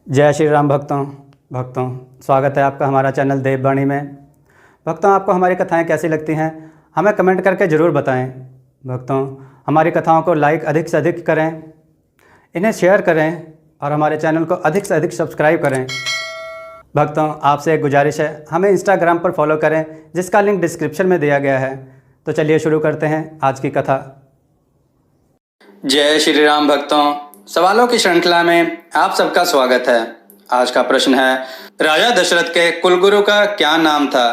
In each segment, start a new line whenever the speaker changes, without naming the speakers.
जय श्री राम भक्तों स्वागत है आपका हमारा चैनल देववाणी में। भक्तों, आपको हमारी कथाएं कैसी लगती हैं हमें कमेंट करके ज़रूर बताएं। भक्तों, हमारी कथाओं को लाइक अधिक से अधिक करें, इन्हें शेयर करें और हमारे चैनल को अधिक से अधिक सब्सक्राइब करें। भक्तों, आपसे एक गुजारिश है, हमें इंस्टाग्राम पर फॉलो करें जिसका लिंक डिस्क्रिप्शन में दिया गया है। तो चलिए शुरू करते हैं आज की कथा।
जय श्री राम भक्तों, सवालों की श्रृंखला में आप सबका स्वागत है। आज का प्रश्न है, राजा दशरथ के कुलगुरु का क्या नाम था?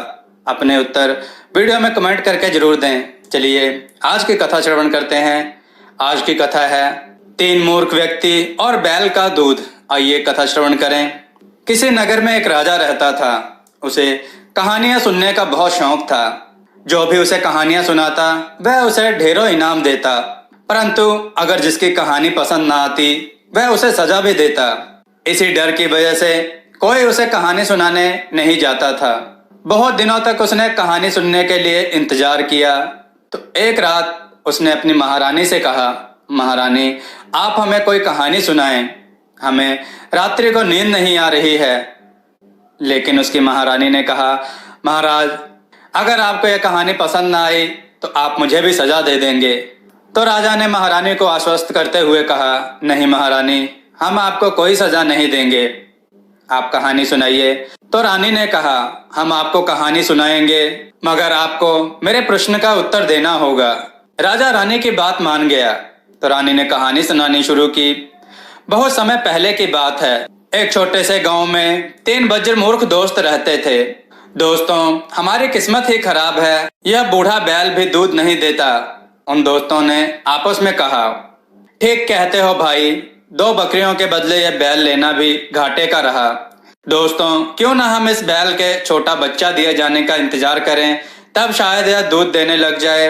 अपने उत्तर वीडियो में कमेंट करके जरूर दें। चलिए आज की कथा श्रवण करते हैं। आज की कथा है 3 मूर्ख व्यक्ति और बैल का दूध। आइए कथा श्रवण करें। किसी नगर में एक राजा रहता था। उसे कहानियां सुनने का बहुत शौक था। जो भी उसे कहानियां सुनाता वह उसे ढेरों इनाम देता, परंतु अगर जिसकी कहानी पसंद ना आती वह उसे सजा भी देता। इसी डर की वजह से कोई उसे कहानी सुनाने नहीं जाता था। बहुत दिनों तक उसने कहानी सुनने के लिए इंतजार किया। तो एक रात उसने अपनी महारानी से कहा, महारानी, आप हमें कोई कहानी सुनाएं, हमें रात्रि को नींद नहीं आ रही है। लेकिन उसकी महारानी ने कहा, महाराज, अगर आपको यह कहानी पसंद ना आई तो आप मुझे भी सजा दे देंगे। तो राजा ने महारानी को आश्वस्त करते हुए कहा, नहीं महारानी, हम आपको कोई सजा नहीं देंगे, आप कहानी सुनाइए। तो रानी ने कहा, हम आपको कहानी सुनाएंगे, मगर आपको मेरे प्रश्न का उत्तर देना होगा। राजा रानी की बात मान गया। तो रानी ने कहानी सुनानी शुरू की। बहुत समय पहले की बात है। एक छोटे से गांव में 3 बज्र मूर्ख दोस्त रहते थे। दोस्तों, हमारी किस्मत ही खराब है, यह बूढ़ा बैल भी दूध नहीं देता। उन दोस्तों ने आपस में कहा, ठीक कहते हो भाई, 2 बकरियों के बदले यह बैल लेना भी घाटे का रहा। दोस्तों, क्यों ना हम इस बैल के छोटा बच्चा दिए जाने का इंतजार करें, तब शायद यह दूध देने लग जाए।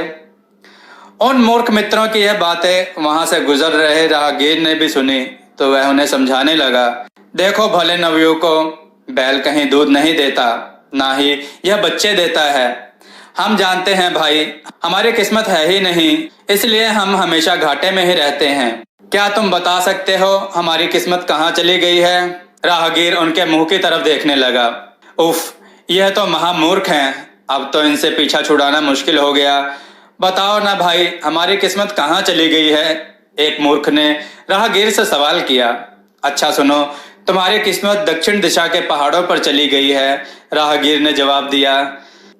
उन मूर्ख मित्रों की यह बातें वहां से गुजर रहे राहगीर ने भी सुनी। तो वह उन्हें समझाने लगा, देखो भले नवयुवकों, बैल कहीं दूध नहीं देता, ना ही यह बच्चे देता है। हम जानते हैं भाई, हमारी किस्मत है ही नहीं, इसलिए हम हमेशा घाटे में ही रहते हैं। क्या तुम बता सकते हो हमारी किस्मत कहाँ चली गई है? राहगीर उनके मुंह की तरफ देखने लगा। उफ, यह तो महामूर्ख हैं, अब तो इनसे पीछा छुड़ाना मुश्किल हो गया। बताओ ना भाई, हमारी किस्मत कहाँ चली गई है? एक मूर्ख ने राहगीर से सवाल किया। अच्छा सुनो, तुम्हारी किस्मत दक्षिण दिशा के पहाड़ों पर चली गई है। राहगीर ने जवाब दिया।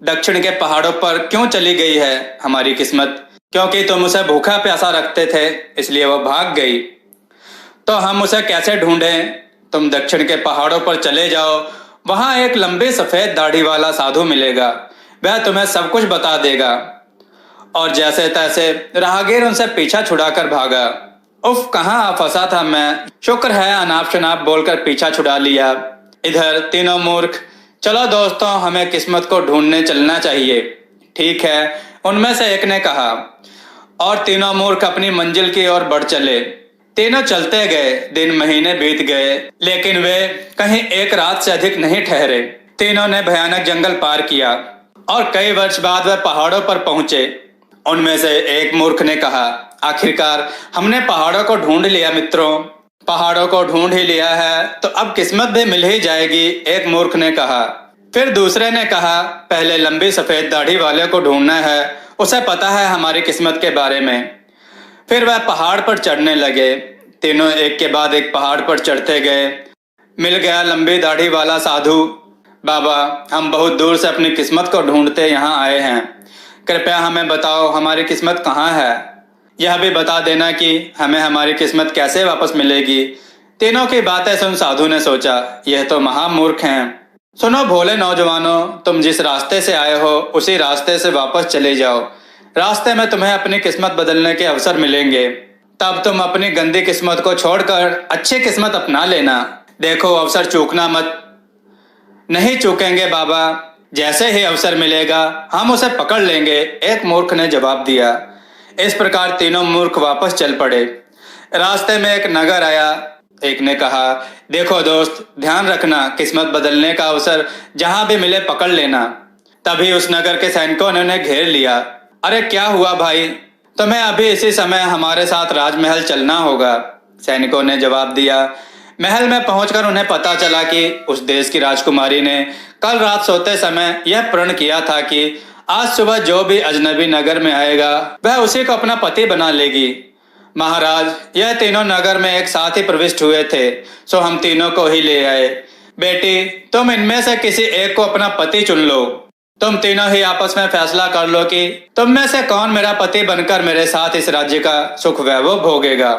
दक्षिण के पहाड़ों पर क्यों चली गई है हमारी किस्मत? क्योंकि तुम उसे भूखा प्यासा रखते थे, इसलिए वह भाग गई। तो हम उसे कैसे ढूंढें? तुम दक्षिण के पहाड़ों पर चले जाओ, वहां एक लंबी सफेद दाढ़ी वाला साधु मिलेगा, वह तुम्हें सब कुछ बता देगा। और जैसे तैसे राहगीर उनसे पीछा छुड़ाकर भागा। उफ, कहाँ फंसा था मैं, शुक्र है अनाप शनाप बोलकर पीछा छुड़ा लिया। इधर तीनों मूर्ख, चलो दोस्तों, हमें किस्मत को ढूंढने चलना चाहिए। ठीक है, उनमें से एक ने कहा। और तीनों मूर्ख अपनी मंजिल की ओर बढ़ चले। तीनों चलते गए, दिन महीने बीत गए, लेकिन वे कहीं एक रात से अधिक नहीं ठहरे। तीनों ने भयानक जंगल पार किया और कई वर्ष बाद वे पहाड़ों पर पहुंचे। उनमें से एक मूर्ख ने कहा, आखिरकार हमने पहाड़ों को ढूंढ लिया मित्रों। पहाड़ों को ढूंढ ही लिया है तो अब किस्मत भी मिल ही जाएगी, एक मूर्ख ने कहा। फिर दूसरे ने कहा, पहले लंबी सफेद दाढ़ी वाले को ढूंढना है, उसे पता है हमारी किस्मत के बारे में। फिर वह पहाड़ पर चढ़ने लगे। तीनों एक के बाद एक पहाड़ पर चढ़ते गए। मिल गया लंबी दाढ़ी वाला साधु। बाबा, हम बहुत दूर से अपनी किस्मत को ढूंढते यहाँ आए हैं, कृपया हमें बताओ हमारी किस्मत कहाँ है। यह भी बता देना कि हमें हमारी किस्मत कैसे वापस मिलेगी। तीनों की बातें सुन साधु ने सोचा, यह तो महामूर्ख हैं। सुनो भोले नौजवानों, तुम जिस रास्ते से आए हो उसी रास्ते से वापस चले जाओ। रास्ते में तुम्हें अपनी किस्मत बदलने के अवसर मिलेंगे, तब तुम अपनी गंदी किस्मत को छोड़कर अच्छी किस्मत अपना लेना। देखो, अवसर चूकना मत। नहीं चूकेंगे बाबा, जैसे ही अवसर मिलेगा हम उसे पकड़ लेंगे, एक मूर्ख ने जवाब दिया। इस प्रकार तीनों मूर्ख वापस चल पड़े। रास्ते में एक नगर आया। एक ने कहा, देखो दोस्त, ध्यान रखना, किस्मत बदलने का अवसर जहां भी मिले पकड़ लेना। तभी उस नगर के सैनिकों ने उन्हें घेर लिया। अरे क्या हुआ भाई, तुम्हें अभी इसी समय हमारे साथ राजमहल चलना होगा। सैनिकों ने जवाब दिया, महल में पहुंचकर उन्हें पता चला कि उस देश की राजकुमारी ने कल रात सोते समय यह प्रण किया था कि आज सुबह जो भी अजनबी नगर में आएगा वह उसी को अपना पति बना लेगी। महाराज, यह तीनों नगर में एक साथ ही प्रविष्ट हुए थे, सो हम तीनों को ही ले आए। बेटी, तुम इनमें से किसी एक को अपना पति चुन लो। तुम तीनों ही आपस में फैसला कर लो कि तुम में से कौन मेरा पति बनकर मेरे साथ इस राज्य का सुख वैभव भोगेगा।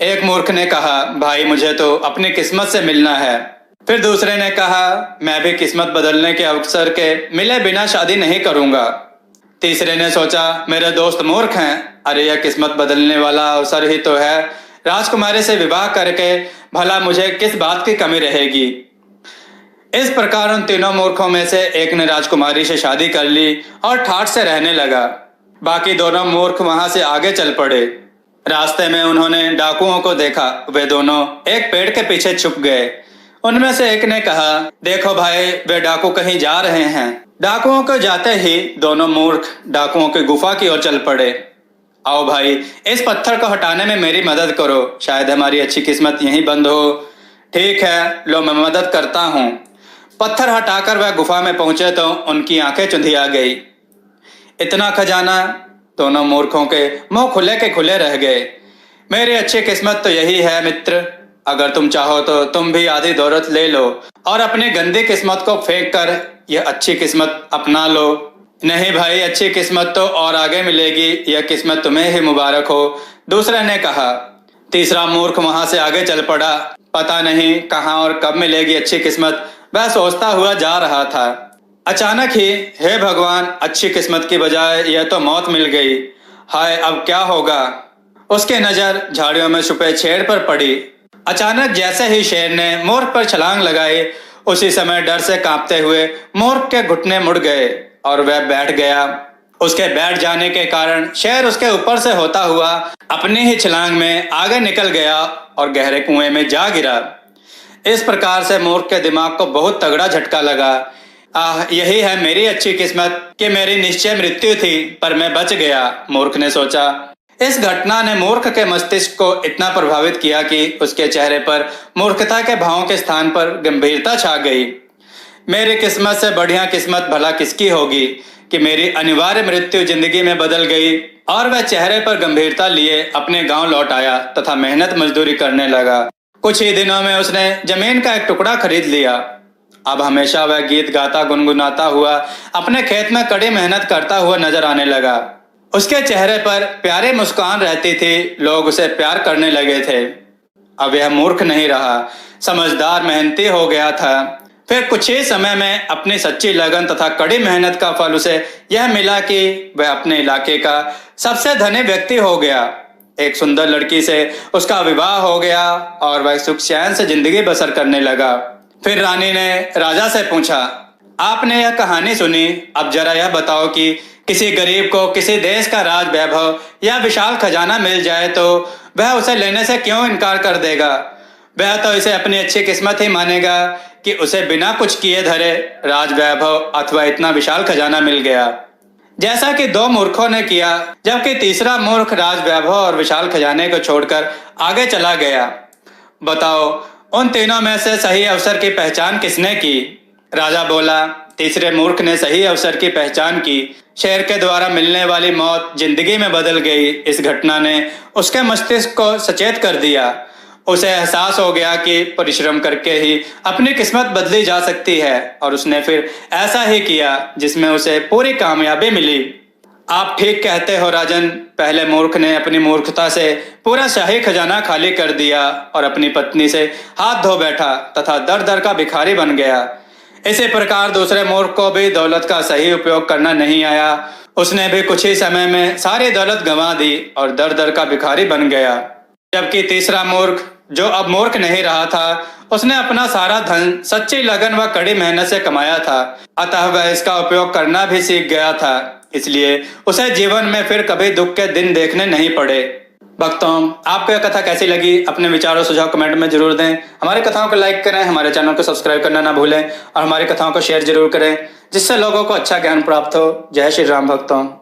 एक मूर्ख ने कहा, भाई मुझे तो अपनी किस्मत से मिलना है। फिर दूसरे ने कहा, मैं भी किस्मत बदलने के अवसर के मिले बिना शादी नहीं करूंगा। तीसरे ने सोचा, मेरे दोस्त मूर्ख हैं, अरे यह किस्मत बदलने वाला अवसर ही तो है, राजकुमारी से विवाह करके भला मुझे किस बात की कमी रहेगी। इस प्रकार उन तीनों मूर्खों में से एक ने राजकुमारी से शादी कर ली और ठाठ से रहने लगा। बाकी दोनों मूर्ख वहां से आगे चल पड़े। रास्ते में उन्होंने डाकुओं को देखा। वे दोनों एक पेड़ के पीछे छुप गए। उनमें से एक ने कहा, देखो भाई, वे डाकू कहीं जा रहे हैं। डाकुओं को जाते ही दोनों मूर्ख डाकुओं की गुफा की ओर चल पड़े। आओ भाई, इस पत्थर को हटाने में मेरी मदद करो, शायद हमारी अच्छी किस्मत यहीं बंद हो। ठीक है, लो मैं मदद करता हूँ। पत्थर हटाकर वह गुफा में पहुंचे तो उनकी आंखें चुंधिया गई। इतना खजाना! दोनों मूर्खों के मुंह खुले के खुले रह गए। मेरी अच्छी किस्मत तो यही है मित्र, अगर तुम चाहो तो तुम भी आधी दौलत ले लो और अपनी गंदी किस्मत को फेंक कर यह अच्छी किस्मत अपना लो। नहीं भाई, अच्छी किस्मत तो और आगे मिलेगी, यह किस्मत तुम्हें ही मुबारक हो, दूसरे ने कहा। तीसरा मूर्ख वहां से आगे चल पड़ा। पता नहीं कहाँ और कब मिलेगी अच्छी किस्मत, वह सोचता हुआ जा रहा था। अचानक ही, हे भगवान, अच्छी किस्मत की बजाय यह तो मौत मिल गई। हाय, अब क्या होगा। उसकी नजर झाड़ियों में छुपे शेर पर पड़ी। अचानक जैसे ही शेर ने मूर्ख पर छलांग लगाई, उसी समय डर से कांपते हुए मूर्ख के घुटने मुड़ गए और वह बैठ गया। उसके बैठ जाने के कारण शेर उसके ऊपर से होता हुआ अपनी ही छलांग में आगे निकल गया और गहरे कुएं में जा गिरा। इस प्रकार से मूर्ख के दिमाग को बहुत तगड़ा झटका लगा। यही है मेरी अच्छी किस्मत कि मेरी निश्चय मृत्यु थी, पर मैं बच गया, मूर्ख ने सोचा। इस घटना ने मूर्ख के मस्तिष्क को इतना प्रभावित किया कि उसके चेहरे पर मूर्खता के भावों के स्थान पर गंभीरता छा गई। मेरी किस्मत से बढ़िया किस्मत भला किसकी होगी कि मेरी अनिवार्य मृत्यु जिंदगी में बदल गई। और वह चेहरे पर गंभीरता लिए अपने गांव लौट आया तथा मेहनत मजदूरी करने लगा। कुछ ही दिनों में उसने जमीन का एक टुकड़ा खरीद लिया। अब हमेशा वह गीत गाता गुनगुनाता हुआ अपने खेत में कड़ी मेहनत करता हुआ नजर आने लगा। उसके चेहरे पर प्यारी मुस्कान रहती थी, लोग उसे प्यार करने लगे थे। अब यह मूर्ख नहीं रहा, समझदार मेहनती हो गया था। फिर कुछ ही समय में अपनी सच्ची लगन तथा कड़ी मेहनत का फल उसे यह मिला कि वह अपने इलाके का सबसे धनी व्यक्ति हो गया। एक सुंदर लड़की से उसका विवाह हो गया और वह सुख चैन से जिंदगी बसर करने लगा। फिर रानी ने राजा से पूछा, आपने यह कहानी सुनी, अब जरा यह बताओ कि किसी गरीब को किसी देश का राज वैभव या विशाल खजाना मिल जाए तो वह उसे लेने से क्यों इनकार कर देगा। वह तो इसे अपनी अच्छी किस्मत ही मानेगा कि उसे बिना कुछ किए धरे राज वैभव अथवा इतना विशाल खजाना मिल गया, जैसा कि दो मूर्खों ने किया, जबकि तीसरा मूर्ख राज वैभव और विशाल खजाने को छोड़कर आगे चला गया। बताओ, उन तीनों में से सही अवसर की पहचान किसने की। राजा बोला, तीसरे मूर्ख ने सही अवसर की पहचान की। शेर के द्वारा मिलने वाली मौत जिंदगी में बदल गई। इस घटना ने उसके मस्तिष्क को सचेत कर दिया। उसे एहसास हो गया कि परिश्रम करके ही अपनी किस्मत बदली जा सकती है और उसने फिर ऐसा ही किया जिसमें उसे पूरी कामयाबी मिली। आप ठीक कहते हो राजन, पहले मूर्ख ने अपनी मूर्खता से पूरा शाही खजाना खाली कर दिया और अपनी पत्नी से हाथ धो बैठा तथा दर दर का भिखारी बन गया। इसी प्रकार दूसरे मूर्ख को भी दौलत का सही उपयोग करना नहीं आया। उसने भी कुछ ही समय में सारी दौलत गंवा दी और दर दर का भिखारी बन गया। जबकि तीसरा मूर्ख, जो अब मूर्ख नहीं रहा था, उसने अपना सारा धन सच्ची लगन व कड़ी मेहनत से कमाया था, अतः वह इसका उपयोग करना भी सीख गया था। इसलिए उसे जीवन में फिर कभी दुख के दिन देखने नहीं पड़े। भक्तों, आपको यह कथा कैसी लगी? अपने विचारों सुझाव कमेंट में जरूर दें। हमारी कथाओं को लाइक करें, हमारे चैनल को सब्सक्राइब करना ना भूलें और हमारी कथाओं को शेयर जरूर करें, जिससे लोगों को अच्छा ज्ञान प्राप्त हो। जय श्री राम भक्तों।